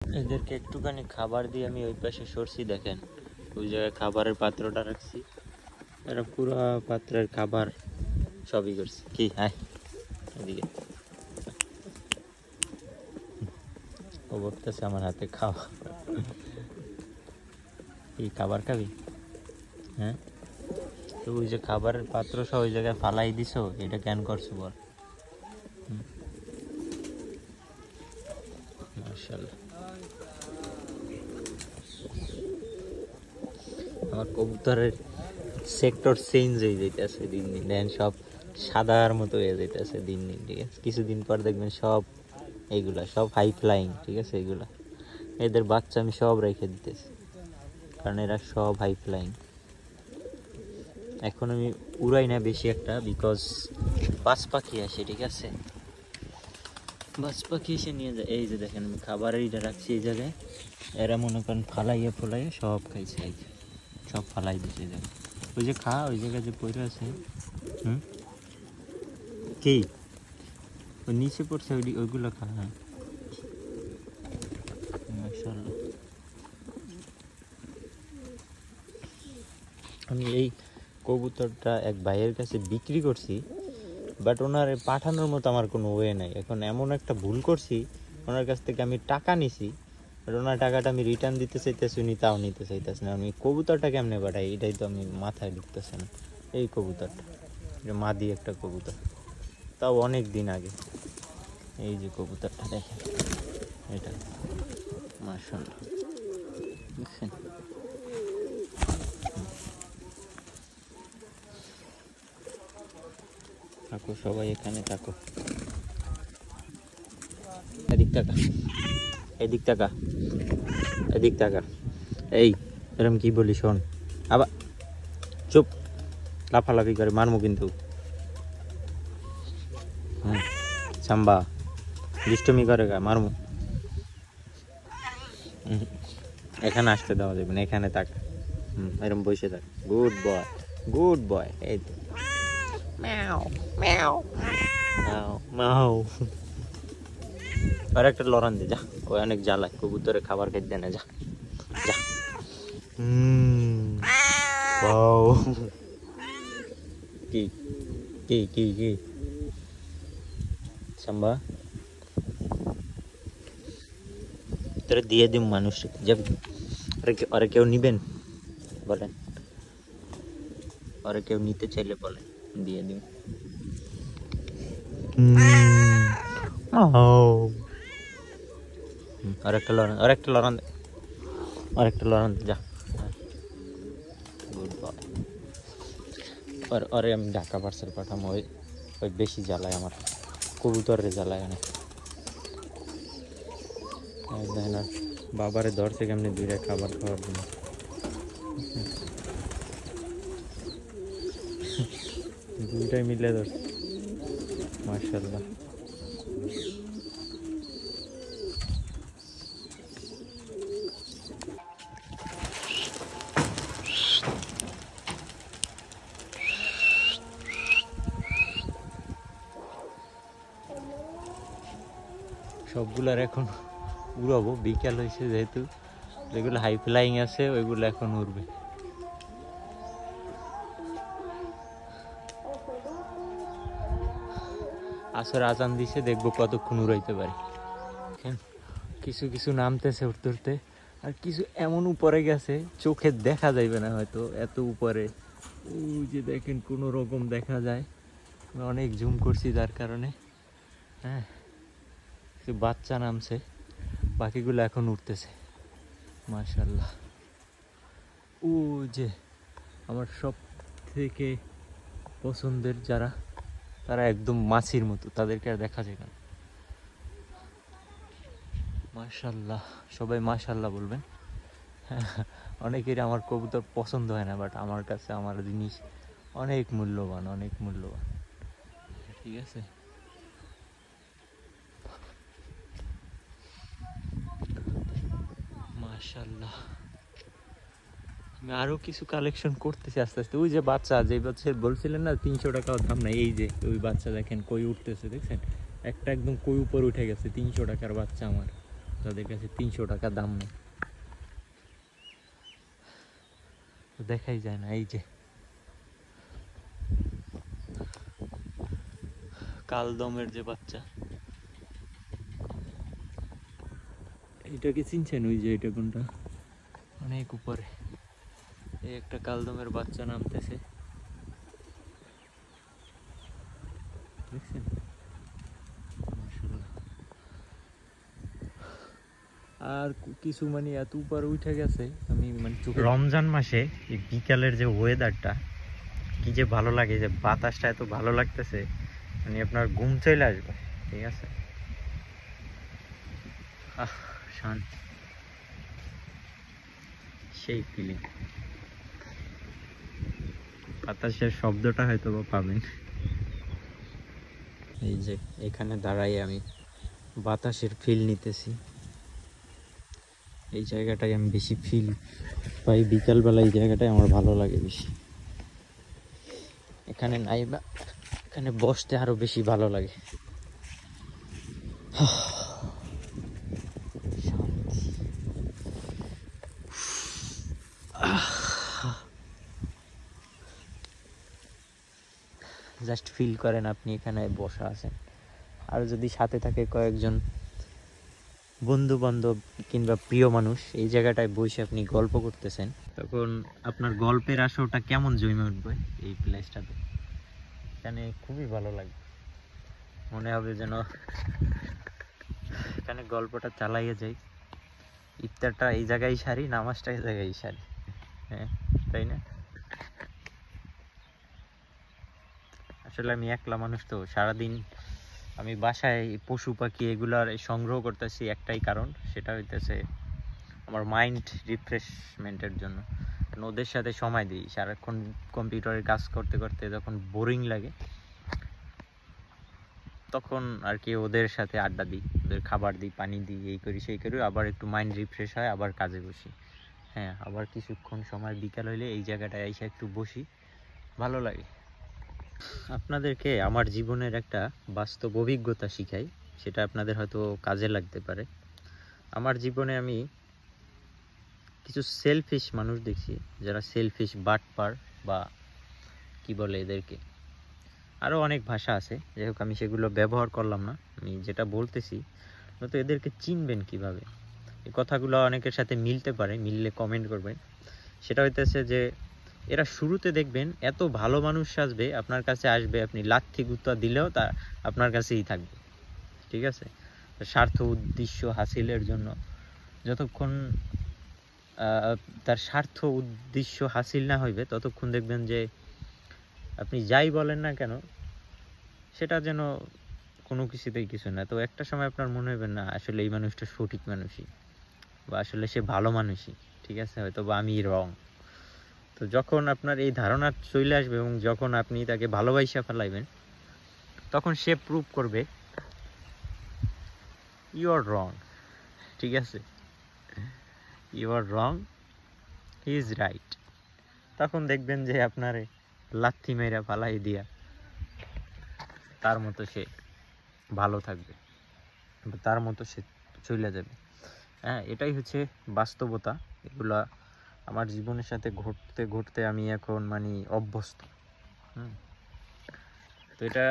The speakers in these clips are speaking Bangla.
এদেরকে একটুখানি খাবার দিয়ে আমি ওই পাশে সরছি, দেখেন ওই জায়গায় খাবারের পাত্রটা রাখছি, এরা পুরো পাত্রের খাবার সবই করছে। কি হ্যাঁ এদিকে ও বলতেছে আমার হাতে খাওয়া, কি খাবার খাবি? হ্যাঁ, তো ওই যে খাবারের পাত্র সব ওই জায়গায় ফালাই দিছো, এটা কেন করছো বল? মাশাআল্লাহ, আমার কবুতরের সেক্টর চেঞ্জ হয়ে যাইতেছে দিন দিন, দেখেন সব সাদার মতো হয়ে যাইতেছে দিন দিন, ঠিক আছে? কিছুদিন পর দেখবেন সব এইগুলা সব হাই ফ্লাইং, ঠিক আছে? এগুলা এদের বাচ্চা আমি সব রেখে দিতেছি, কারণ এরা সব হাই ফ্লাইং। এখন আমি উড়াই না বেশি একটা, বিকজ বাজ পাখি আসে, ঠিক আছে? বাজ পাখি এসে নিয়ে যায়। এই যে দেখেন আমি খাবারের এটা রাখছি এই জায়গায়, এরা মনে করেন ফালাইয়া ফলাইয়া সব খাইছে, এই যে সব ফালাই দিছে এই জায়গায়। ওই যে খা, ওই জায়গায় যে পড়ে আছে। কি ওই নিচে পড়ছে ওইগুলো খা। হ্যাঁ মাশাআল্লাহ। আমি এই কবুতরটা এক ভাইয়ের কাছে বিক্রি করছি, বাট ওনার পাঠানোর মতো আমার কোনো ওয়ে নাই। এখন এমন একটা ভুল করছি, ওনার কাছ থেকে আমি টাকা নিছি, বাট ওনার টাকাটা আমি রিটার্ন দিতে চাইতেছি, উনি তাও নিতে চাইতেছে না। আমি কবুতরটা কেমনে পাঠাই এটাই তো আমি মাথায় ঢুকতেছে না। এই কবুতরটা মাদি একটা কবুতর, তাও অনেক দিন আগে। এই যে কবুতরটা দেখেন, এটা মাশাআল্লাহ, দেখছেন? থাকো সবাই এখানে থাকো। এদিক টাকা, এদিক টাকা, এদিক টাকা। এই এরম কি বলি শোন, আবার চুপ, লাফালাফি করে মারমু কিন্তু। সাম্বা দুষ্টমি করে গা, মারমু। এখানে আসতে দেওয়া যাবে না, এখানে থাক। এরম বসে থাক, গুড বয়, গুড বয়। এই তো ম্যাও ম্যাও ম্যাও ম্যাও। আর একটা লড়ান দে যা, ওই অনেক জ্বালায়, কবুতরে খাবার খাইতে দেয় না, যা যা। বাও, কি কি কি কি সাম্বা, তোরা দিয়ে দিম মানুষ যাবি? ওরা কেউ নিবেন বলেন, ওরা কেউ নিতে চাইলে বলেন, দিয়ে দিম। আরেকটা লড়ান, আরেকটা লড়ান, আরেকটা লড়ান যা। Good boy. আরে আমি ঢাকা পার্সেল পাঠাম, ওই ওই বেশি জ্বালায় আমার, কবুতরে জ্বালায় অনেক। দেখেন আর বাবারে ধরছে কেমনি দুইটা খাবার খাওয়ার জন্য, দুইটাই মিলে ধরছে মাশাআল্লাহ। সবগুলার এখন উড়াবো, বিকাল হয়েছে যেহেতু, যেগুলো হাই ফ্লাইং আছে ওইগুলো এখন উড়বে। আসর আজান দিছে, দেখবো কতক্ষণ উড়াইতে পারি। কিছু কিছু নামতেছে উঠতে উঠতে, আর কিছু এমন উপরে গেছে চোখে দেখা যাইবে না হয়তো, এত উপরে। ওই যে দেখেন কোনো রকম দেখা যায়, অনেক জুম করছি যার কারণে। হ্যাঁ, বাচ্চা নামছে, বাকিগুলো এখন উঠতেছে মাশাআল্লাহ। ও যে আমার সব থেকে পছন্দের যারা, তারা একদম মাছির মতো, তাদেরকে আর দেখা যায় না। মাশাআল্লাহ, সবাই মাশাআল্লাহ বলবেন। অনেকেরই আমার কবুতর পছন্দ হয় না, বাট আমার কাছে আমার জিনিস অনেক মূল্যবান, অনেক মূল্যবান, ঠিক আছে? মাশাআল্লাহ, আমি আরো কিছু কালেকশন করতেছি আস্তে আস্তে। ওই যে বাচ্চা, যে বাচ্চা বলছিলেন না 300 টাকাও দাম নাই, এই যে ওই বাচ্চা দেখেন কই উঠতেছে, দেখছেন? একটা একদম কই উপর উঠে গেছে, 300 টাকার বাচ্চা আমার। তাদের কাছে 300 টাকা দাম নেই, দেখাই যায় না। এই যে কালদমের যে বাচ্চা, এইটাকে চিনছেন? ওই যে এটা কোনটা, অনেক উপরে এই একটা কালদমের বাচ্চা নামতেছে, দেখছেন? মাশাআল্লাহ। আর কিছু মানে এত উপরে উঠে গেছে, আমি মানে রমজান মাসে এই বিকালের যে ওয়েদারটা কি যে ভালো লাগে, যে বাতাসটা এত ভালো লাগতেছে, মানে আপনার ঘুম চলে আসবে। ঠিক আছে, শান্তি, সেই ফিলিং। বাতাসের শব্দটা হয়তো পাবেন। এই যে এখানে দাঁড়াই আমি বাতাসের ফিল নিতেছি, এই জায়গাটাই আমি বেশি ফিল পাই বিকালবেলা, এই জায়গাটাই আমার ভালো লাগে বেশি। এখানে নাই বা এখানে বসতে আরো বেশি ভালো লাগে। জাস্ট ফিল করেন আপনি এখানে বসা আছেন, আর যদি সাথে থাকে কয়েকজন বন্ধু বান্ধব কিংবা প্রিয় মানুষ, এই জায়গাটায় বসে আপনি গল্প করতেছেন, তখন আপনার গল্পের আসরটা কেমন জমে উঠবে এই প্লেসটাতে। এখানে খুবই ভালো লাগে, মনে হবে যেন এখানে গল্পটা চালাইয়ে যাই, ইফতারটা এই জায়গায় সারি, নামাজটা এই জায়গায় সারি। হ্যাঁ, তাই না? আসলে আমি একলা মানুষ তো, সারাদিন আমি বাসায় পশু পাখি এগুলার সংগ্রহ করতেছি একটাই কারণ, সেটা হইতেছে আমার মাইন্ড রিফ্রেশমেন্টের জন্য। ওদের সাথে সময় দিই, সারাক্ষণ কম্পিউটারের কাজ করতে করতে যখন বোরিং লাগে, তখন আর কি ওদের সাথে আড্ডা দিই, ওদের খাবার দিই, পানি দিই, এই করি সেই করি, আবার একটু মাইন্ড রিফ্রেশ হয়, আবার কাজে বসি। হ্যাঁ, আবার কিছুক্ষণ সময় বিকাল হইলে এই জায়গাটায় এসে একটু বসি, ভালো লাগে। আপনাদেরকে আমার জীবনের একটা বাস্তব অভিজ্ঞতা শিখাই, সেটা আপনাদের হয়তো কাজে লাগতে পারে। আমার জীবনে আমি কিছু সেলফিশ মানুষ দেখছি, যারা সেলফিশ, বাটপার বা কি বলে এদেরকে, আরও অনেক ভাষা আছে, যাই হোক আমি সেগুলো ব্যবহার করলাম না। আমি যেটা বলতেছি, তো এদেরকে চিনবেন কিভাবে, এই কথাগুলো অনেকের সাথে মিলতে পারে, মিললে কমেন্ট করবেন। সেটা হইতেছে যে এরা শুরুতে দেখবেন এত ভালো মানুষ সাজবে, আপনার কাছে আসবে, আপনি লাথি গুত্তা দিলেও তা আপনার কাছেই থাকবে। ঠিক আছে, স্বার্থ উদ্দেশ্য হাসিলের জন্য, যতক্ষণ তার স্বার্থ উদ্দেশ্য হাসিল না হইবে, ততক্ষণ দেখবেন যে আপনি যাই বলেন না কেন সেটা যেন কোনো কিছুতেই কিছু না। তো একটা সময় আপনার মনে হবে না আসলে এই মানুষটা সঠিক মানুষই, বা আসলে সে ভালো মানুষই, ঠিক আছে, হয়তো বা আমি রং। তো যখন আপনার এই ধারণা চলে আসবে এবং যখন আপনি তাকে ভালোবাসা ফেলাইবেন, তখন সে প্রুভ করবে ইউ আর রং। ঠিক আছে, you are wrong, he is right. তখন দেখবেন যে আপনারে লাথি মেরা ফালাই দিয়া তার মতো সে ভালো থাকবে, তার মতো সে চলে যাবে। হ্যাঁ, এটাই হচ্ছে বাস্তবতা। এগুলা আমার জীবনের সাথে ঘটতে ঘটতে আমি এখন মানে অভ্যস্ত। তো এটা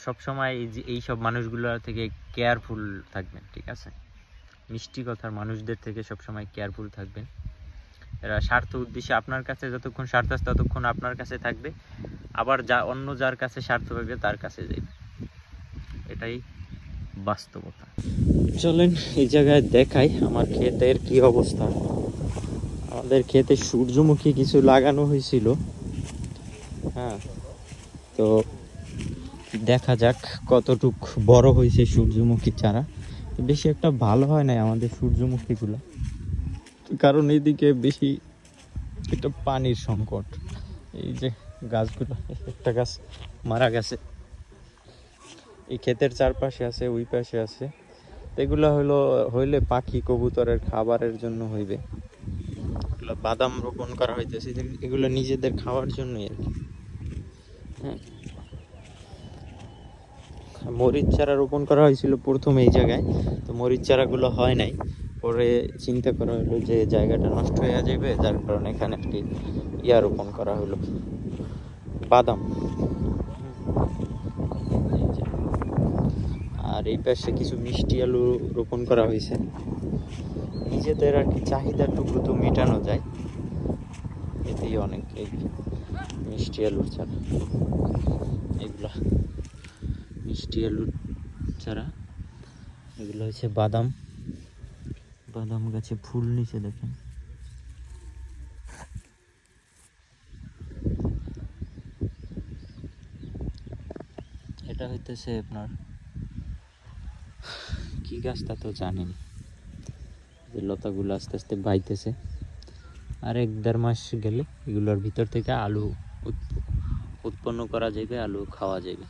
সবসময় এই সব মানুষগুলো থেকে কেয়ারফুল থাকবেন। ঠিক আছে, মিষ্টি কথার মানুষদের থেকে সবসময় কেয়ারফুল থাকবেন। এরা স্বার্থ উদ্দেশ্যে আপনার কাছে যতক্ষণ স্বার্থ আছে ততক্ষণ আপনার কাছে থাকবে, আবার যা অন্য যার কাছে স্বার্থ পাবে তার কাছে যাবে। এটাই বাস্তবতা। চলেন এই জায়গায় দেখাই আমার ক্ষেতের কি অবস্থা। আমাদের ক্ষেতে সূর্যমুখী কিছু লাগানো হয়েছিল, হ্যাঁ, তো দেখা যাক কতটুক বড় হয়েছে সূর্যমুখী চারা। বেশি একটা ভালো হয় নাই আমাদের সূর্যমুখীগুলো, কারণ এইদিকে বেশি একটা পানির সংকট। এই যে গাছগুলো, একটা গাছ মারা গেছে, এই ক্ষেতের চারপাশে আছে, ওই পাশে আছে। এগুলো হইলে পাখি কবুতরের খাবারের জন্য হইবে। বাদাম রোপণ করা হইতেছে, এগুলো নিজেদের খাওয়ার জন্যই আর কি। হ্যাঁ, মরিচ চারা রোপণ করা হয়েছিল প্রথম এই জায়গায়, তো মরিচ চারাগুলো হয় নাই। পরে চিন্তা করা হলো যে জায়গাটা নষ্ট হয়ে যাবে, যার কারণে এখানে একটি রোপণ করা হলো, বাদাম। আর এই পাশে কিছু মিষ্টি আলু রোপণ করা হয়েছে। নিজেদের আর কি চাহিদাটুকু তো মেটানো যায়, এতেই অনেক। এই মিষ্টি আলুর চারা, এগুলা মিষ্টি আলুর চারা, এগুলো হচ্ছে বাদাম। বাদাম গাছে ফুল নিচে দেখেন। এটা হইতেছে আপনার কি গাছ তা তো জানেন, যে লতাগুলো আস্তে আস্তে বাইতেছে। আর 1-1.5 মাস গেলে এগুলোর ভিতর থেকে আলু উৎপন্ন করা যাবে, আলু খাওয়া যাবে।